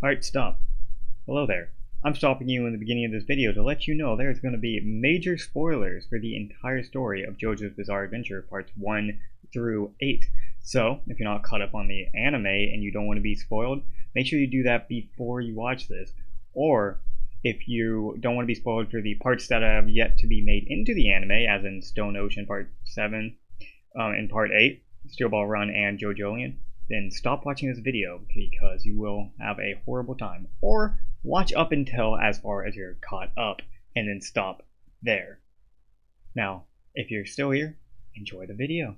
Alright, stop. Hello there. I'm stopping you in the beginning of this video to let you know there's going to be major spoilers for the entire story of JoJo's Bizarre Adventure parts 1 through 8. So, if you're not caught up on the anime and you don't want to be spoiled, make sure you do that before you watch this. Or, if you don't want to be spoiled for the parts that have yet to be made into the anime, as in Stone Ocean Part 7 and Part 8, Steel Ball Run and JoJolion, then stop watching this video because you will have a horrible time. Or watch up until as far as you're caught up and then stop there. Now, if you're still here, enjoy the video.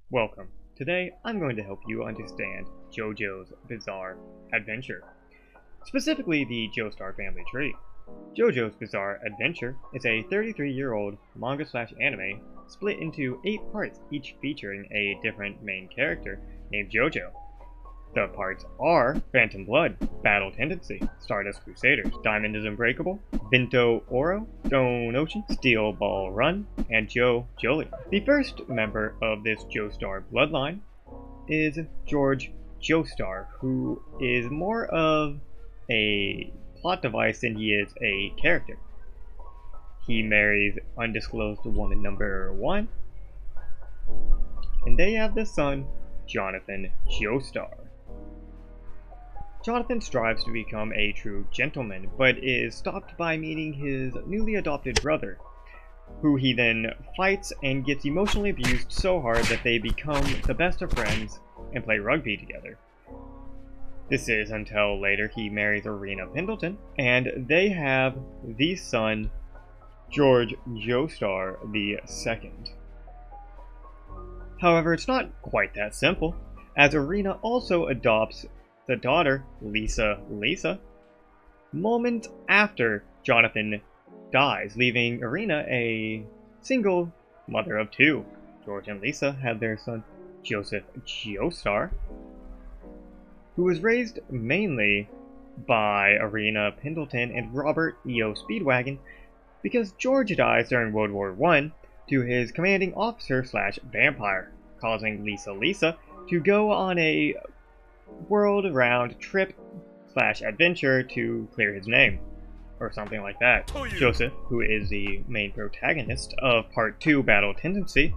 Welcome. Today, I'm going to help you understand JoJo's Bizarre Adventure. Specifically, the Joestar family tree. JoJo's Bizarre Adventure is a 33-year-old manga/anime split into 8 parts, each featuring a different main character named Jojo. The parts are Phantom Blood, Battle Tendency, Stardust Crusaders, Diamond is Unbreakable, Vinto Oro, Stone Ocean, Steel Ball Run, and Jojo. The first member of this Joestar bloodline is George Joestar, who is more of a plot device than he is a character. He marries undisclosed woman number 1, and they have the son, Jonathan Joestar. Jonathan strives to become a true gentleman, but is stopped by meeting his newly adopted brother, who he then fights and gets emotionally abused so hard that they become the best of friends and play rugby together. This is until later he marries Irina Pendleton, and they have the son, George Joestar II. However, it's not quite that simple, as Irina also adopts the daughter, Lisa, moments after Jonathan dies, leaving Irina a single mother of 2. George and Lisa had their son, Joseph Joestar, who was raised mainly by Irina Pendleton and Robert E.O. Speedwagon, because George dies during World War I to his commanding officer/vampire, causing Lisa to go on a world-round trip/adventure to clear his name, or something like that. Joseph, who is the main protagonist of Part 2 Battle Tendency,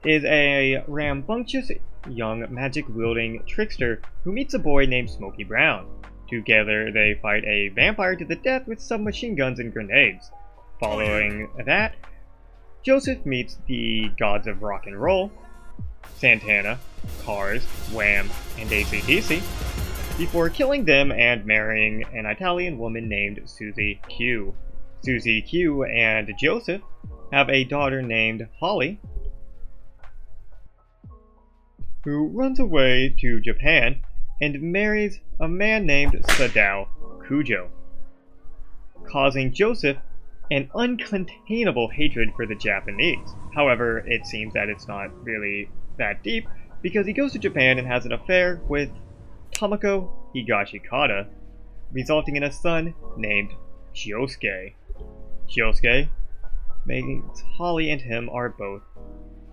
is a rambunctious young magic-wielding trickster who meets a boy named Smokey Brown. Together, they fight a vampire to the death with submachine guns and grenades. Following that, Joseph meets the gods of rock and roll, Santana, Cars, Wham, and AC/DC, before killing them and marrying an Italian woman named Susie Q. Susie Q and Joseph have a daughter named Holly, who runs away to Japan and marries a man named Sadao Kujo, causing Joseph an uncontainable hatred for the Japanese. However, it seems that it's not really that deep, because he goes to Japan and has an affair with Tomoko Higashikata, resulting in a son named Josuke. Josuke means Holly and him are both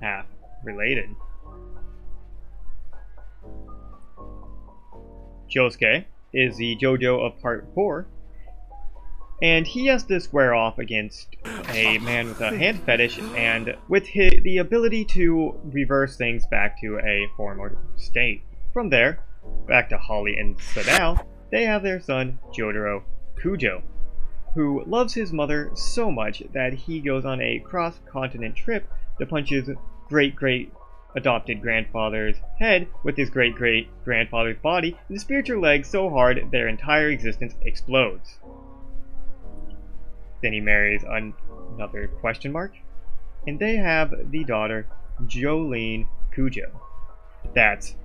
half related. Josuke is the JoJo of Part 4, and he has to square off against a man with a hand fetish and with the ability to reverse things back to a former state. From there, back to Holly and Sadao, they have their son, Jotaro Kujo, who loves his mother so much that he goes on a cross-continent trip to punch his great-great-adopted grandfather's head with his great-great-grandfather's body in the spiritual leg so hard their entire existence explodes. Then he marries another question mark, and they have the daughter, Jolene Kujo. That's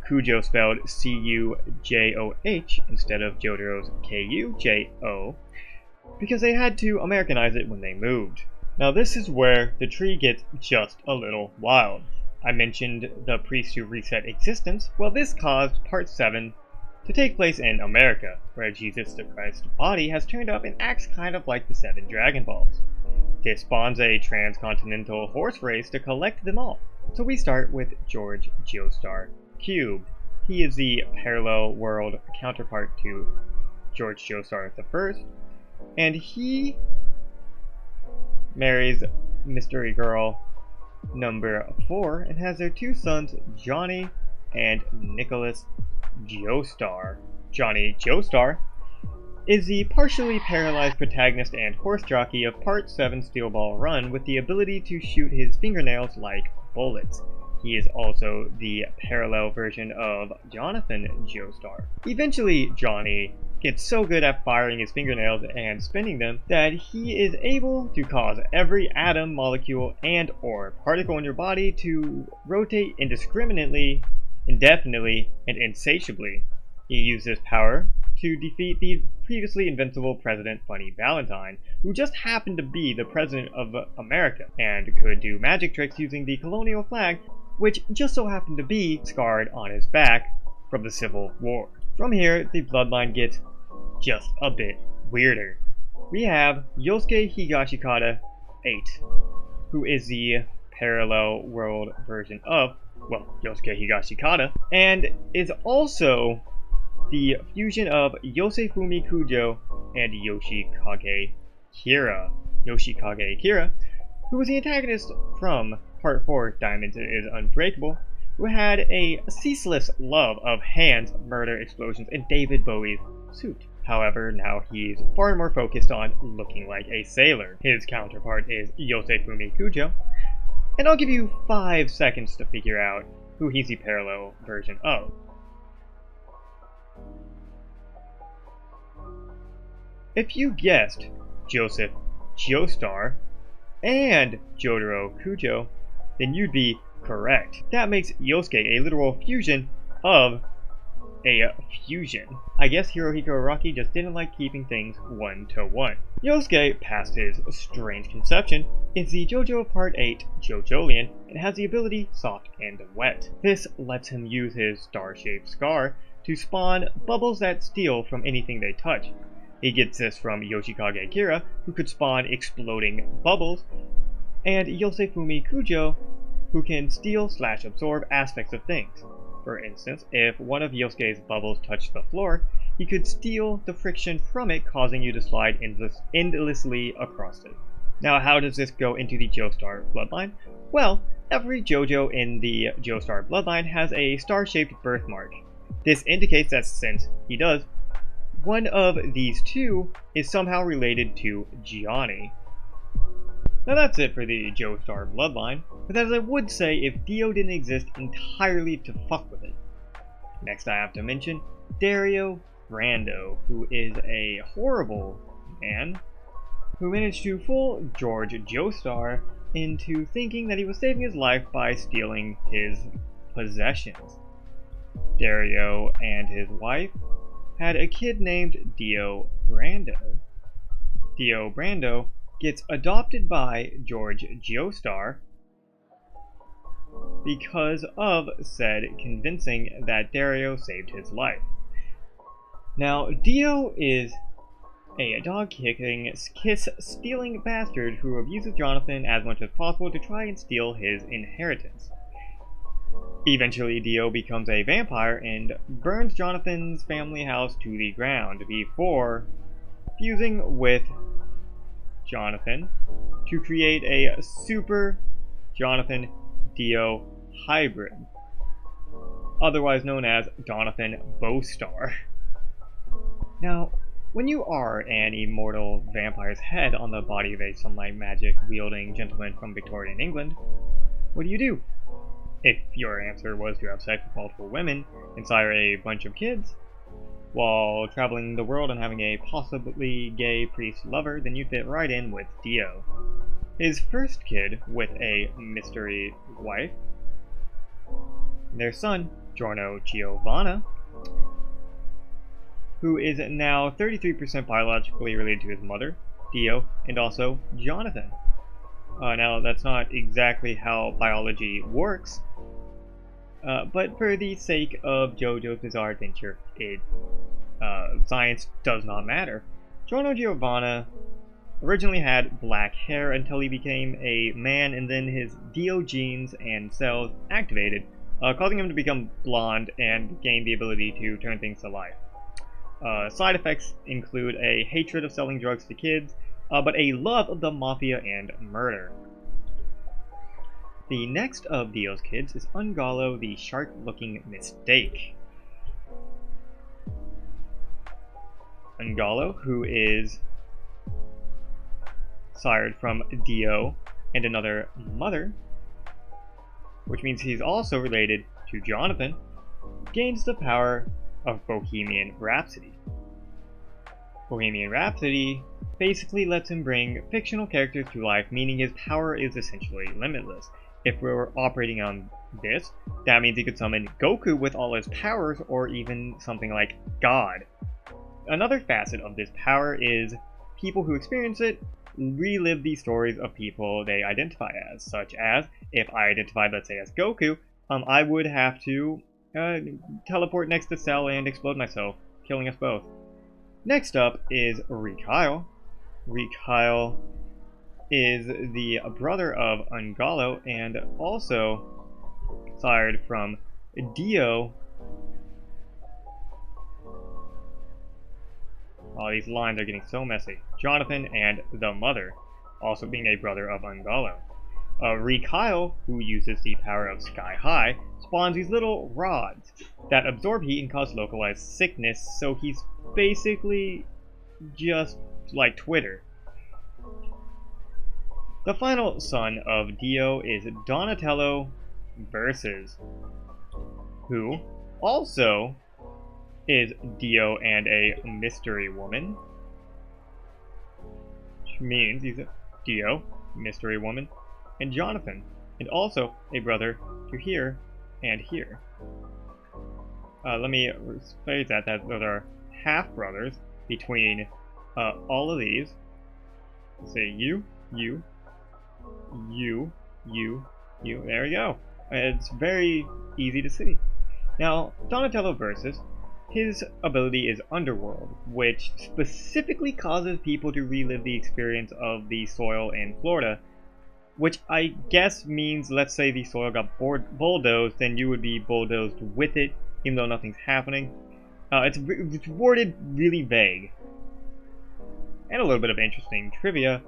Kujo spelled C-U-J-O-H instead of Jotaro's K-U-J-O, because they had to Americanize it when they moved. Now this is where the tree gets just a little wild. I mentioned the priest who reset existence. Well, this caused Part 7 to take place in America, where Jesus Christ's body has turned up and acts kind of like the 7 Dragon Balls. This spawns a transcontinental horse race to collect them all. So we start with George Joestar Cube. he is the parallel world counterpart to George Joestar I, and he marries mystery girl number 4 and has their 2 sons, Johnny and Nicholas Joestar. Johnny Joestar is the partially paralyzed protagonist and horse jockey of Part 7 Steel Ball Run with the ability to shoot his fingernails like bullets. He is also the parallel version of Jonathan Joestar. Eventually, Johnny gets so good at firing his fingernails and spinning them that he is able to cause every atom, molecule, and or particle in your body to rotate indiscriminately, indefinitely, and insatiably. He uses this power to defeat the previously invincible President Funny Valentine, who just happened to be the President of America, and could do magic tricks using the colonial flag, which just so happened to be scarred on his back from the Civil War. From here, the bloodline gets just a bit weirder. We have Yosuke Higashikata 8, who is the parallel world version of, well, Yosuke Higashikata, and is also the fusion of Yosefumi Kujo and Yoshikage Kira. Yoshikage Kira, who was the antagonist from Part 4 Diamonds is Unbreakable, who had a ceaseless love of hands, murder, explosions, and David Bowie's suit. However, now he's far more focused on looking like a sailor. His counterpart is Yosefumi Kujo, and I'll give you 5 seconds to figure out who he's the parallel version of. If you guessed Joseph Joestar and Jotaro Kujo, then you'd be correct. That makes Yosuke a literal fusion of a fusion. I guess Hirohiko Araki just didn't like keeping things 1-to-1. Yosuke, past his strange conception, is the Jojo Part 8 Jojolian and has the ability Soft and Wet. This lets him use his star-shaped scar to spawn bubbles that steal from anything they touch. He gets this from Yoshikage Kira, who could spawn exploding bubbles, and Yosefumi Kujo, who can steal/absorb aspects of things. For instance, if one of Yosuke's bubbles touched the floor, he could steal the friction from it, causing you to slide endlessly across it. Now, how does this go into the Joestar bloodline? Well, every JoJo in the Joestar bloodline has a star-shaped birthmark. This indicates that since he does, one of these two is somehow related to Johnny. Now that's it for the Joestar bloodline, but as I would say if Dio didn't exist entirely to fuck with it. Next I have to mention Dario Brando, who is a horrible man who managed to fool George Joestar into thinking that he was saving his life by stealing his possessions. Dario and his wife had a kid named Dio Brando. Dio Brando gets adopted by George Joestar because of said convincing that Dario saved his life. Now, Dio is a dog-kicking, kiss-stealing bastard who abuses Jonathan as much as possible to try and steal his inheritance. Eventually, Dio becomes a vampire and burns Jonathan's family house to the ground before fusing with Jonathan to create a super Jonathan Dio hybrid, otherwise known as Jonathan Joestar. Now, when you are an immortal vampire's head on the body of a sunlight magic wielding gentleman from Victorian England, what do? If your answer was to have sex with multiple women and sire a bunch of kids, while traveling the world and having a possibly gay priest lover, then you fit right in with Dio. His first kid with a mystery wife, their son, Giorno Giovanna, who is now 33% biologically related to his mother, Dio, and also Jonathan. Now, that's not exactly how biology works, but for the sake of JoJo's Bizarre Adventure, science does not matter. Giorno Giovanna originally had black hair until he became a man, and then his Dio genes and cells activated, causing him to become blonde and gain the ability to turn things to life. Side effects include a hatred of selling drugs to kids, but a love of the mafia and murder. The next of Dio's kids is Ungalo, the shark-looking mistake. Ungalo, who is sired from Dio and another mother, which means he's also related to Jonathan, gains the power of Bohemian Rhapsody. Bohemian Rhapsody basically lets him bring fictional characters to life, meaning his power is essentially limitless. If we're operating on this, that means he could summon Goku with all his powers, or even something like God. Another facet of this power is people who experience it relive the stories of people they identify as, such as, if I identified, let's say, as Goku, I would have to teleport next to Cell and explode myself, killing us both. Next up is Rikyle. Rikyle is the brother of Ungalo and also sired from Dio. Oh, these lines are getting so messy. Jonathan and the mother, also being a brother of Ungalo. Rikyle, who uses the power of Sky High, spawns these little rods that absorb heat and cause localized sickness, so he's basically just like Twitter. The final son of Dio is Donatello Versus, who also is Dio and a mystery woman, which means he's a Dio, mystery woman, and Jonathan, and also a brother to here and here. Let me rephrase that those are half-brothers between all of these. Say you, there we go. It's very easy to see. Now, Donatello Versus, his ability is Underworld, which specifically causes people to relive the experience of the soil in Florida, which I guess means, let's say the soil got bulldozed, then you would be bulldozed with it, even though nothing's happening. It's worded really vague. And a little bit of interesting trivia.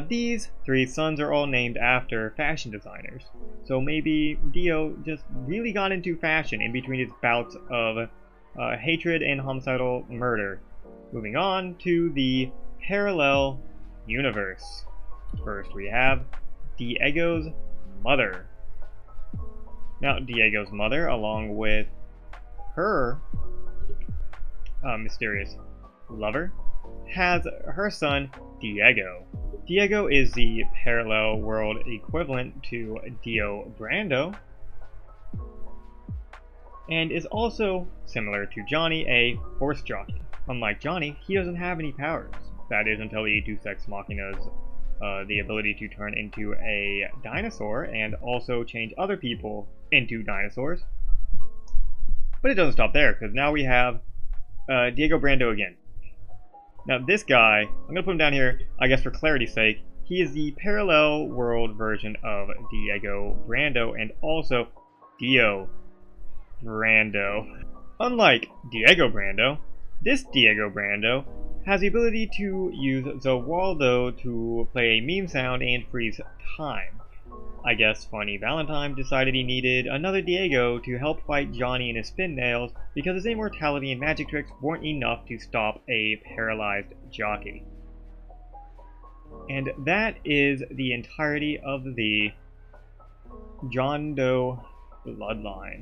These three sons are all named after fashion designers. So maybe Dio just really got into fashion in between his bouts of hatred and homicidal murder. Moving on to the parallel universe. First we have Diego's mother. Now Diego's mother, along with her mysterious lover, has her son Diego. Diego is the parallel world equivalent to Dio Brando, and is also similar to Johnny, a horse jockey. Unlike Johnny, he doesn't have any powers. That is until he Deus Ex Machina's the ability to turn into a dinosaur and also change other people into dinosaurs. But it doesn't stop there, because now we have Diego Brando again. Now this guy, I'm going to put him down here, I guess for clarity's sake. He is the parallel world version of Diego Brando and also Dio Brando. Unlike Diego Brando, this Diego Brando has the ability to use Zawaldo to play a meme sound and freeze time. I guess Funny Valentine decided he needed another Diego to help fight Johnny and his spin nails because his immortality and magic tricks weren't enough to stop a paralyzed jockey. And that is the entirety of the John Doe bloodline.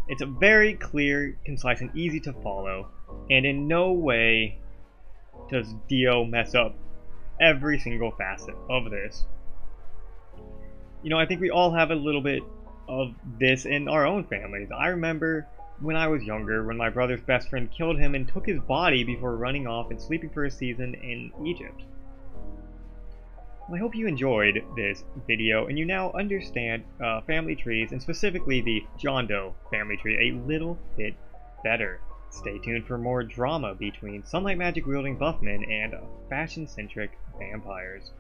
It's a very clear, concise, and easy to follow, and in no way does Dio mess up every single facet of this. You know, I think we all have a little bit of this in our own families. I remember when I was younger, when my brother's best friend killed him and took his body before running off and sleeping for a season in Egypt. Well, I hope you enjoyed this video and you now understand family trees, and specifically the John Doe family tree, a little bit better. Stay tuned for more drama between sunlight magic wielding buff men and fashion-centric vampires.